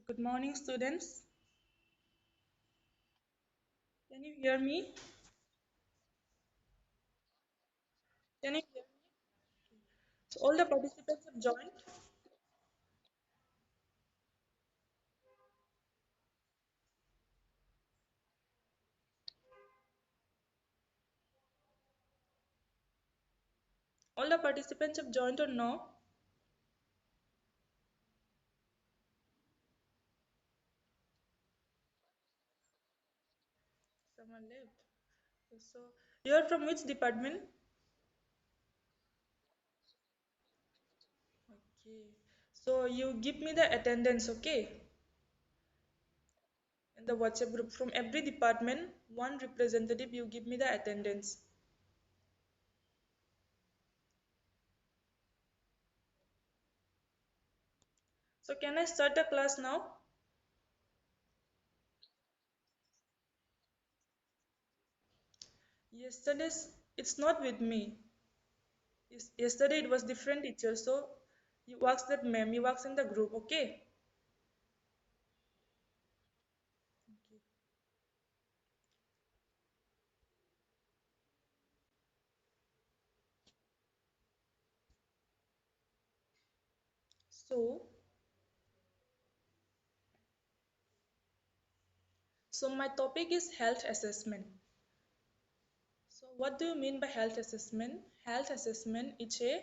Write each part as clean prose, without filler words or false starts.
So good morning, students. Can you hear me? Can you hear me? So all the participants have joined. All the participants have joined or no? Someone left. So you are from which department? Okay. So you give me the attendance, okay? In the WhatsApp group from every department, one representative, you give me the attendance. So can I start the class now? Yesterday's it's not with me. Yesterday it was different teacher, so you ask that ma'am, you ask in the group, okay? Okay. So my topic is health assessment. So what do you mean by health assessment? Health assessment is a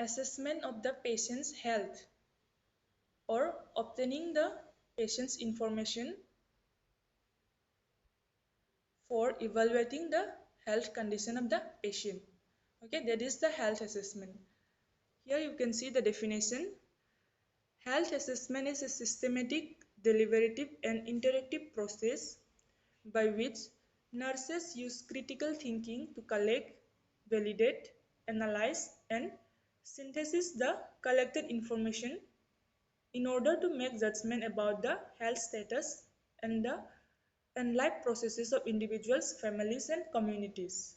assessment of the patient's health or obtaining the patient's information for evaluating the health condition of the patient. Okay, that is the health assessment. Here you can see the definition. Health assessment is a systematic, deliberative and interactive process by which nurses use critical thinking to collect, validate, analyze, and synthesize the collected information in order to make judgment about the health status and the and life processes of individuals, families, and communities.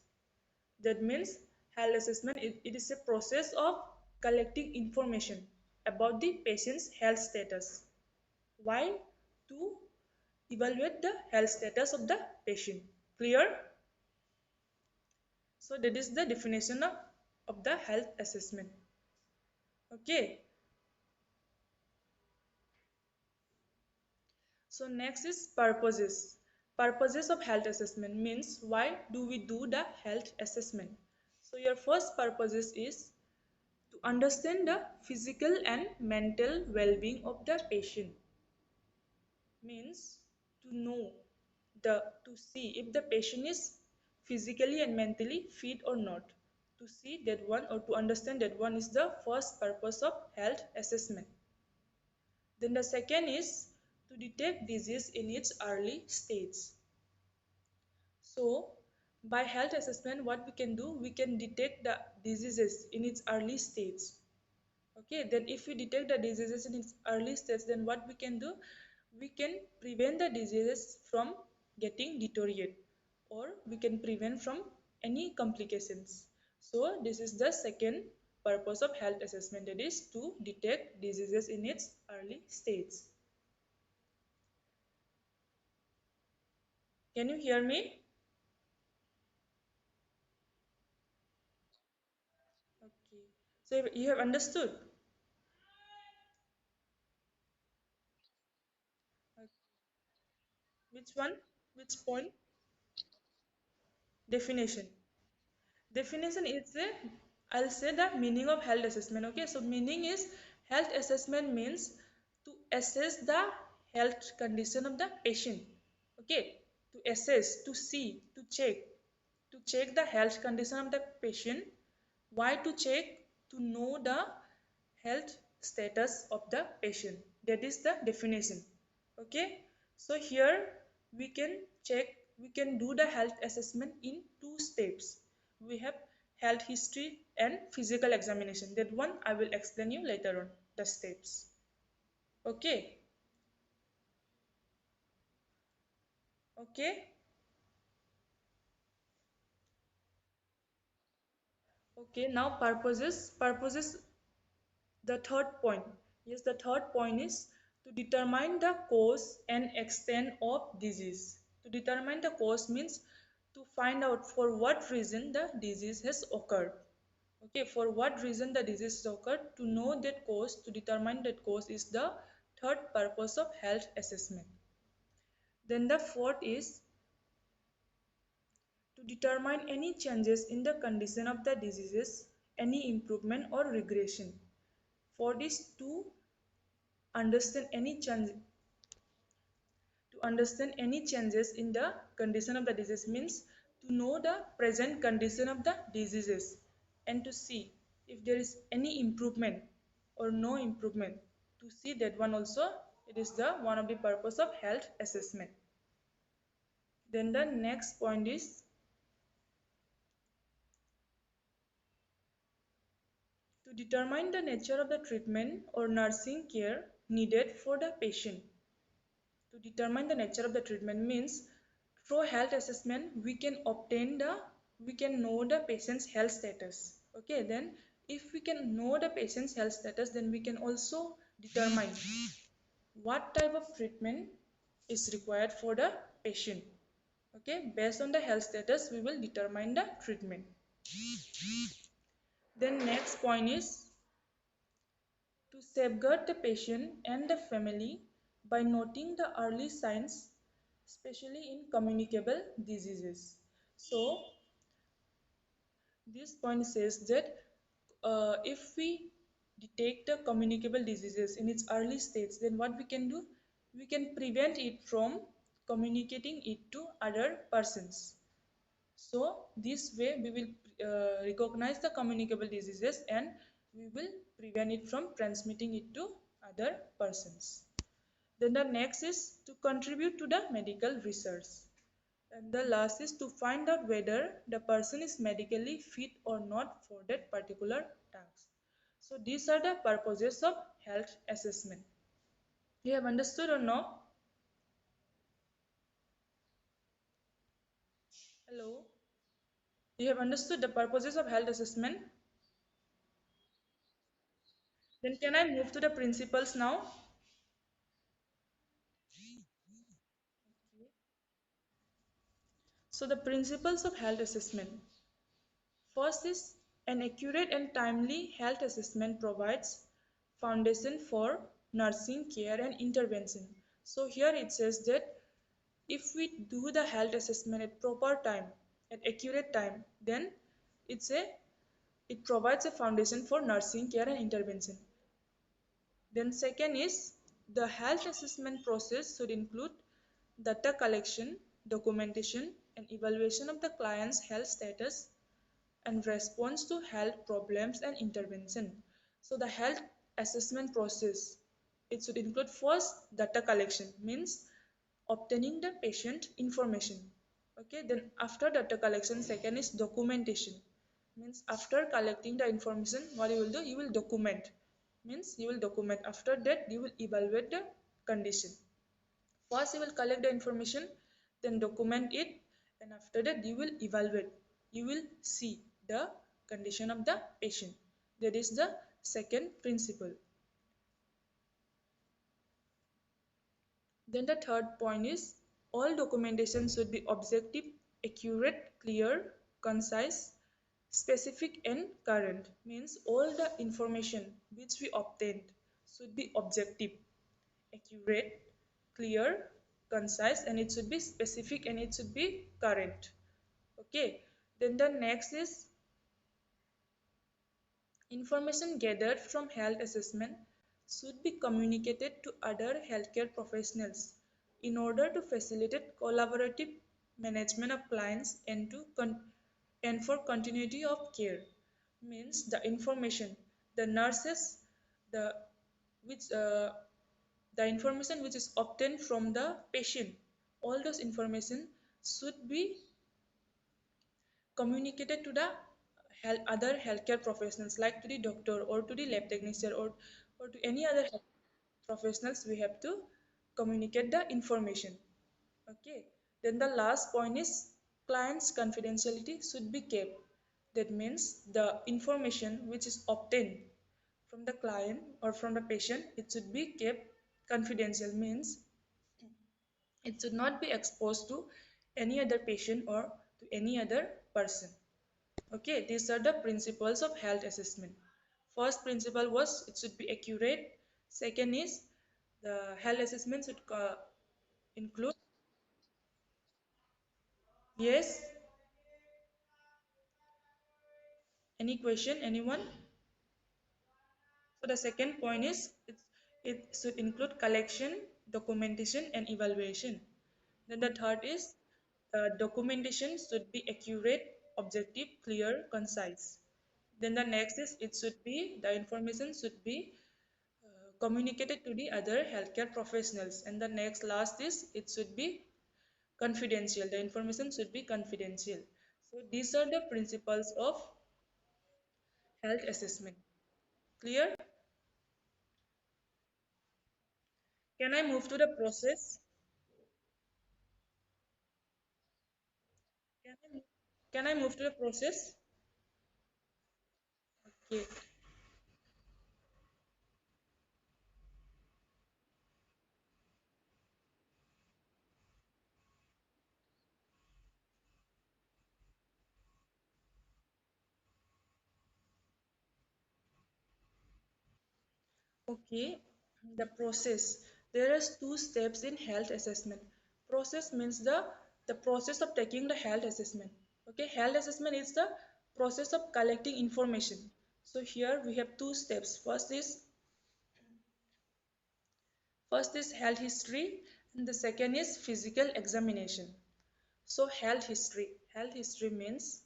That means health assessment it is a process of collecting information about the patient's health status. Why? To evaluate the health status of the patient. Clear? So that is the definition of the health assessment. Okay. So next is purposes. Purposes of health assessment means why do we do the health assessment? So your first purpose is to understand the physical and mental well-being of the patient. Means to know to see if the patient is physically and mentally fit or not. To see that one or to understand that one is the first purpose of health assessment. Then the second is to detect disease in its early stage. So by health assessment what we can do, we can detect the diseases in its early stage. Okay, then if we detect the diseases in its early stage, then what we can do? We can prevent the diseases from getting deteriorate, or we can prevent from any complications. So this is the second purpose of health assessment, that is to detect diseases in its early stage. Can you hear me? Okay. So you have understood? Okay. Which one? Which point? Definition. Definition is a, I'll say the meaning of health assessment. Okay, so meaning is health assessment means to assess the health condition of the patient. Okay, to assess, to see, to check the health condition of the patient. Why to check? To know the health status of the patient. That is the definition. Okay, so here we can check, we can do the health assessment in two steps. We have health history and physical examination. That one I will explain you later on the steps. Okay, okay, okay. Now purposes, the third point. Yes, the third point is To determine the cause and extent of disease. To determine the cause means to find out for what reason the disease has occurred. Okay, for what reason the disease has occurred, to know that cause, to determine that cause is the third purpose of health assessment. Then the fourth is to determine any changes in the condition of the diseases, any improvement or regression. Fourth is to understand any change, to understand any changes in the condition of the disease means to know the present condition of the diseases and to see if there is any improvement or no improvement. To see that one also, it is the one of the purpose of health assessment. Then the next point is to determine the nature of the treatment or nursing care needed for the patient. To determine the nature of the treatment means through health assessment we can know the patient's health status. Okay, then if we can know the patient's health status, then we can also determine what type of treatment is required for the patient. Okay, based on the health status we will determine the treatment. Then next point is to safeguard the patient and the family by noting the early signs, especially in communicable diseases. So, this point says that if we detect the communicable diseases in its early stage, then what we can do? We can prevent it from communicating it to other persons. So, this way we will recognize the communicable diseases and we will prevent it from transmitting it to other persons. Then the next is to contribute to the medical research. And the last is to find out whether the person is medically fit or not for that particular task. So these are the purposes of health assessment. You have understood or no? Hello? You have understood the purposes of health assessment? Then can I move to the principles now? So the principles of health assessment. First is an accurate and timely health assessment provides foundation for nursing care and intervention. So here it says that if we do the health assessment at proper time, at accurate time, then it's a it provides a foundation for nursing care and intervention. Then second is the health assessment process should include data collection, documentation, and evaluation of the client's health status and response to health problems and intervention. So the health assessment process, it should include first data collection, means obtaining the patient information. Okay, then after data collection, second is documentation, means after collecting the information, what you will do, you will document, means you will document. After that, you will evaluate the condition. First, you will collect the information, then document it, and after that, you will evaluate. You will see the condition of the patient. That is the second principle. Then the third point is all documentation should be objective, accurate, clear, concise, specific, and current. Means all the information which we obtained should be objective, accurate, clear, concise, and it should be specific and it should be current. Okay, then the next is information gathered from health assessment should be communicated to other healthcare professionals in order to facilitate collaborative management of clients and and for continuity of care. Means the information, the nurses, the which the information which is obtained from the patient, all those information should be communicated to the other healthcare professionals like to the doctor or to the lab technician or to any other health professionals. We have to communicate the information. Okay, then the last point is client's confidentiality should be kept. That means the information which is obtained from the client or from the patient, it should be kept confidential means it should not be exposed to any other patient or to any other person. Okay, these are the principles of health assessment. First principle was it should be accurate. Second is the health assessment should include, yes, any question, anyone? So the second point is it should include collection, documentation, and evaluation. Then the third is documentation should be accurate, objective, clear, concise. Then the next is the information should be communicated to the other healthcare professionals. And the next last is it should be confidential. The information should be confidential. So these are the principles of health assessment. Clear? Can I move to the process? Can I, can I move to the process? Okay. Okay. The process. There are two steps in health assessment. Process means the process of taking the health assessment. Okay. Health assessment is the process of collecting information. So here we have two steps. First is health history and the second is physical examination. So health history. Health history means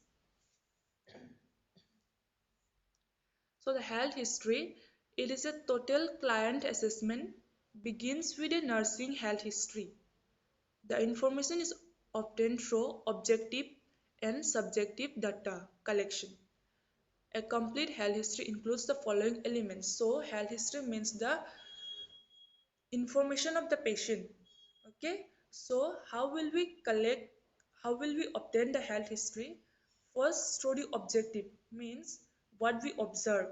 so the health history, it is a total client assessment, begins with a nursing health history. The information is obtained through objective and subjective data collection. A complete health history includes the following elements. So health history means the information of the patient. Okay, so how will we obtain the health history? First, through the objective means what we observe,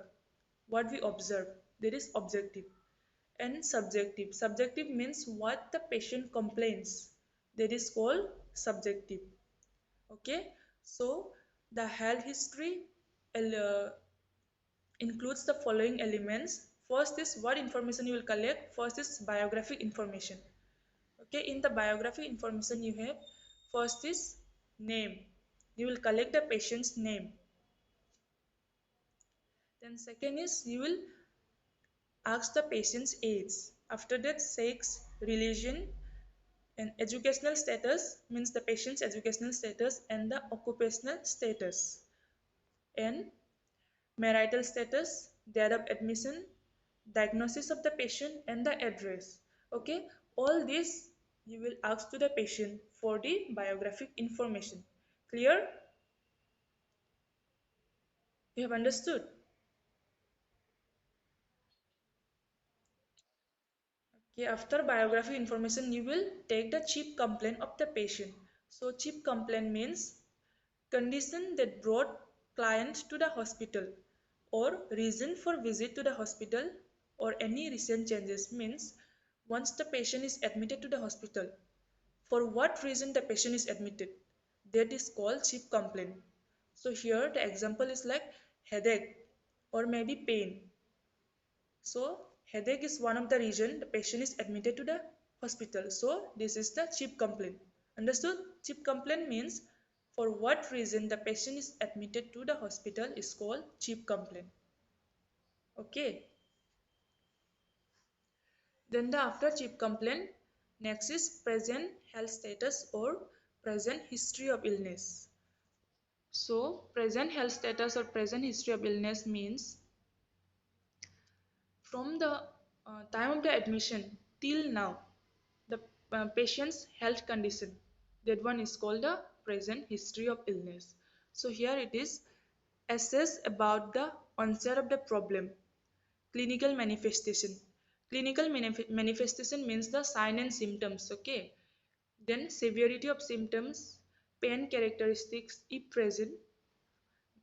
what we observe, that is objective. And subjective means what the patient complains, that is called subjective. Okay, so the health history uh, includes the following elements. First is what information you will collect. First is biographic information. Okay, in the biography information you have, first is name. You will collect the patient's name. Then second is you will ask the patient's age. After that, sex, religion, and educational status means the patient's educational status and the occupational status. And marital status, date of admission, diagnosis of the patient, and the address. Okay, all this you will ask to the patient for the biographic information. Clear? You have understood? Okay, after biography information, you will take the chief complaint of the patient. So chief complaint means condition that brought client to the hospital or reason for visit to the hospital or any recent changes means once the patient is admitted to the hospital, for what reason the patient is admitted, that is called chief complaint. So here the example is like headache or maybe pain. So headache is one of the reason the patient is admitted to the hospital. So this is the chief complaint. Understood? Chief complaint means for what reason the patient is admitted to the hospital is called chief complaint. Okay. Then the after chief complaint, next is present health status or present history of illness. So present health status or present history of illness means from the time of the admission till now, the patient's health condition. That one is called the present history of illness. So here it is assess about the onset of the problem. Clinical manifestation. Clinical manifestation means the sign and symptoms. Okay. Then severity of symptoms, pain characteristics if present.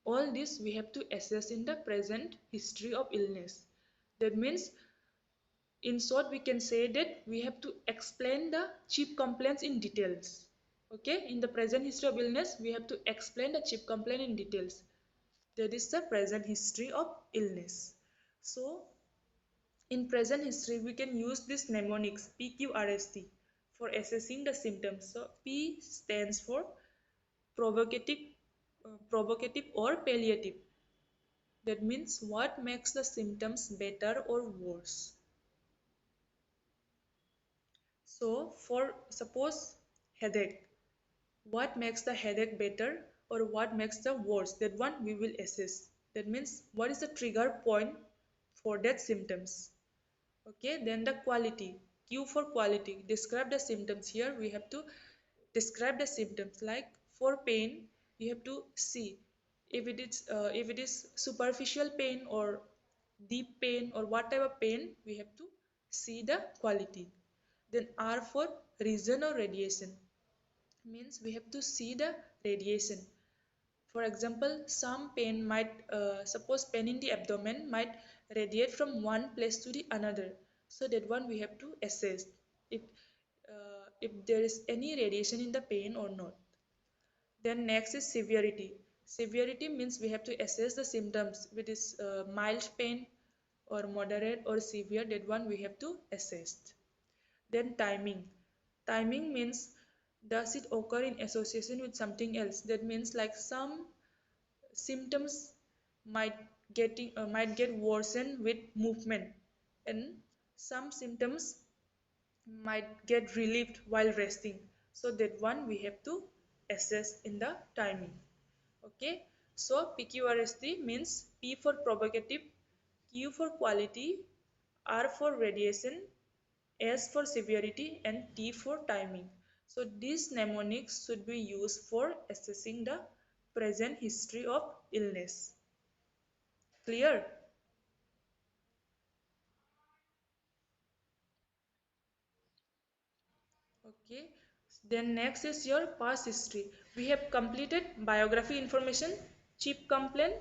All this we have to assess in the present history of illness. That means in short, we can say that we have to explain the chief complaints in details. Okay, in the present history of illness, we have to explain the chief complaint in details. That is the present history of illness. So, in present history, we can use this mnemonics PQRST for assessing the symptoms. So, P stands for provocative, provocative or palliative. That means what makes the symptoms better or worse. So, for suppose headache, what makes the headache better or what makes the worse? That one we will assess. That means what is the trigger point for that symptoms. Okay, then the quality. Q for quality. Describe the symptoms. Here we have to describe the symptoms. Like for pain, you have to see if it is superficial pain or deep pain or what type of pain. We have to see the quality. Then R for reason or radiation. Means we have to see the radiation. For example, some pain might, suppose pain in the abdomen might radiate from one place to the another. So that one we have to assess if there is any radiation in the pain or not. Then next is severity. Severity means we have to assess the symptoms. If it is mild pain or moderate or severe, that one we have to assess. Then timing. Timing means does it occur in association with something else? That means like some symptoms might might get worsened with movement, and some symptoms might get relieved while resting. So that one we have to assess in the timing. Okay. So PQRST means P for provocative, Q for quality, R for radiation, S for severity, and T for timing. So these mnemonics should be used for assessing the present history of illness. Clear? Okay. Then next is your past history. We have completed biography information, chief complaint,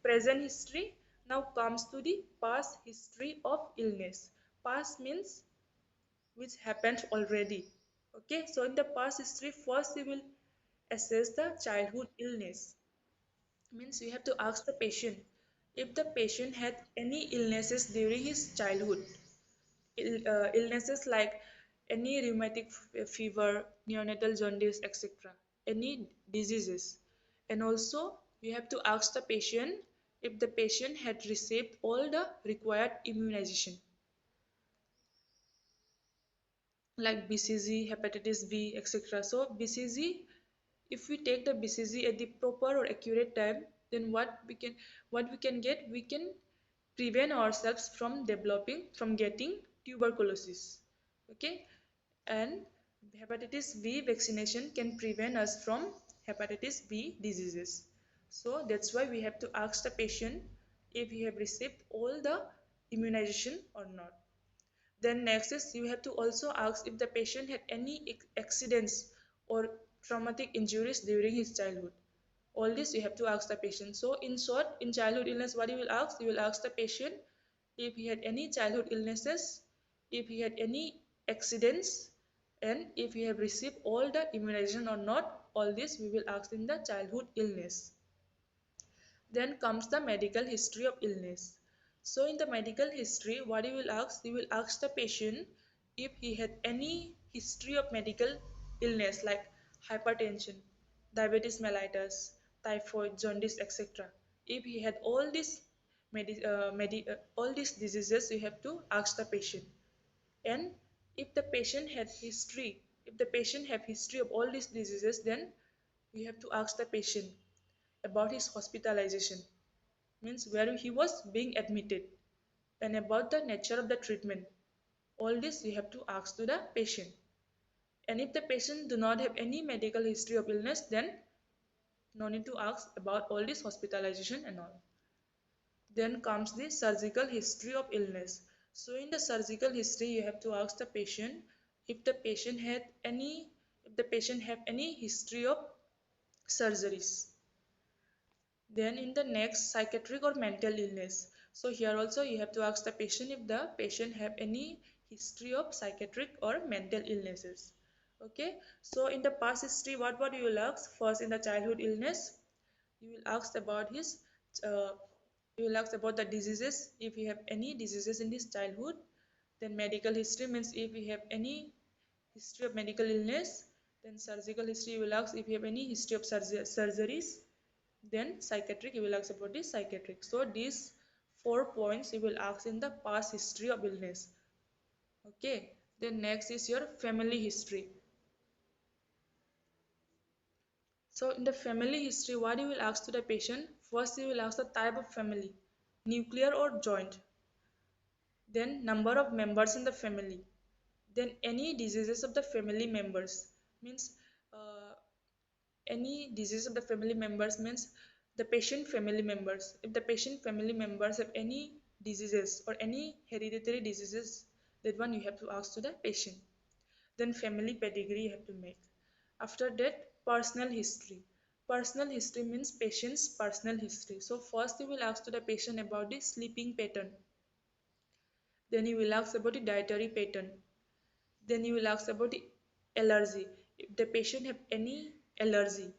present history. Now comes to the past history of illness. Past means which happened already. Okay. So in the past history, first we will assess the childhood illness. Means you have to ask the patient if the patient had any illnesses during his childhood. Illnesses like any rheumatic fever, neonatal jaundice, etc. Any diseases. And also you have to ask the patient if the patient had received all the required immunization like BCG, hepatitis B, etc. So BCG, if we take the BCG at the proper or accurate time, then what we can get, we can prevent ourselves from developing, from getting tuberculosis. Okay, and hepatitis B vaccination can prevent us from hepatitis B diseases. So that's why we have to ask the patient if he have received all the immunization or not. Then next is you have to also ask if the patient had any accidents or traumatic injuries during his childhood. All this you have to ask the patient. So in short, in childhood illness, what you will ask? You will ask the patient if he had any childhood illnesses, if he had any accidents, and if he have received all the immunization or not. All this we will ask in the childhood illness. Then comes the medical history of illness. So in the medical history, what you will ask? You will ask the patient if he had any history of medical illness like hypertension, diabetes mellitus, typhoid, jaundice, etc. If he had all these all these diseases, you have to ask the patient. And if the patient had history, if the patient have history of all these diseases, then we have to ask the patient about his hospitalization, means where he was being admitted, and about the nature of the treatment. All this you have to ask to the patient. And if the patient do not have any medical history of illness, then no need to ask about all this hospitalization and all. Then comes the surgical history of illness. So in the surgical history, you have to ask the patient if the patient had any, if the patient have any history of surgeries. Then in the next, psychiatric or mental illness. So here also you have to ask the patient if the patient have any history of psychiatric or mental illnesses. Okay, so in the past history, what you will ask? First, in the childhood illness, you will ask about his uh, you will ask about the diseases, if you have any diseases in his childhood. Then medical history means if you have any history of medical illness. Then surgical history, you will ask if you have any history of surgeries. Then psychiatric, you will ask about the psychiatric. So these 4 points you will ask in the past history of illness. Okay, then next is your family history. So in the family history, what you will ask to the patient? First, you will ask the type of family, nuclear or joint. Then number of members in the family. Then any diseases of the family members. Means uh, any disease of the family members means the patient family members. If the patient family members have any diseases or any hereditary diseases, that one you have to ask to the patient. Then family pedigree you have to make. After that, personal history. Personal history means patient's personal history. So first you will ask to the patient about the sleeping pattern. Then you will ask about the dietary pattern. Then you will ask about the allergy. If the patient have any allergy,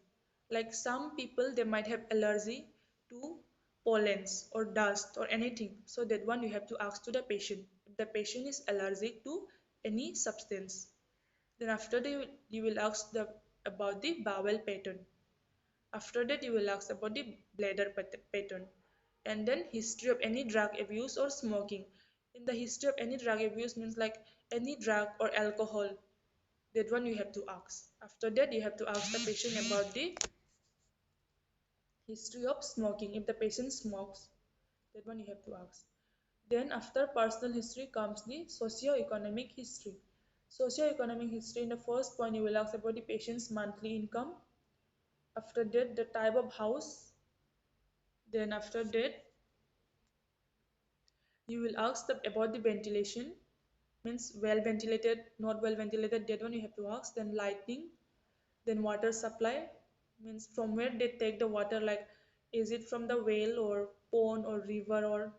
like some people they might have allergy to pollens or dust or anything. So that one you have to ask to the patient. If the patient is allergic to any substance. Then after that you will ask about the bowel pattern. After that you will ask about the bladder pattern. And then history of any drug abuse or smoking. In the history of any drug abuse means like any drug or alcohol. That one you have to ask. After that you have to ask the patient about the history of smoking. If the patient smokes, that one you have to ask. Then after personal history comes the socio-economic history. Socio-economic history, in the first point you will ask about the patient's monthly income. After that the type of house. Then after that you will ask about the ventilation, means well ventilated, not well ventilated, that one you have to ask. Then lighting. Then water supply, means from where they take the water, like is it from the well or pond or river, or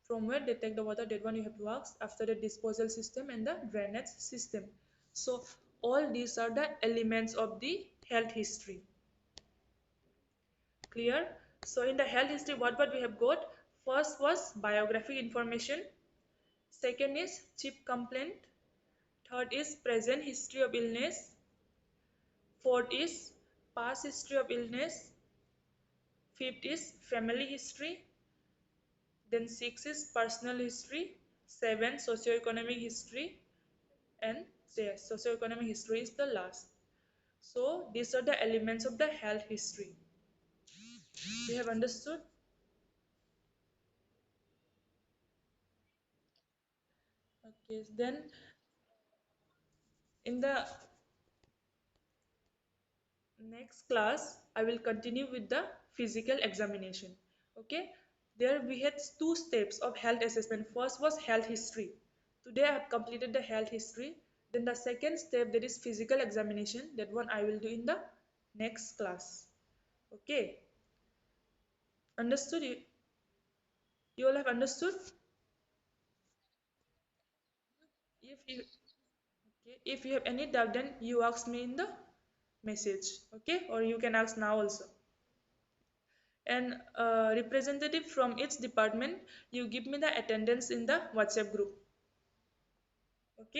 from where they take the water, that one you have to ask. After the disposal system and the drainage system. So all these are the elements of the health history. Clear? So in the health history, what we have got? First was biographic information. Second is chief complaint. Third is present history of illness. Fourth is past history of illness. Fifth is family history. Then six is personal history. Seven, socioeconomic history. And yes, socioeconomic history is the last. So these are the elements of the health history. You have understood? Okay, then in the next class, I will continue with the physical examination. Okay, there we had two steps of health assessment. First was health history. Today I have completed the health history. Then the second step, that is physical examination. That one I will do in the next class. Okay, understood? You all have understood? If you okay, if you have any doubt, then you ask me in the message. Okay, or you can ask now also. And representative from each department, you give me the attendance in the WhatsApp group. Okay.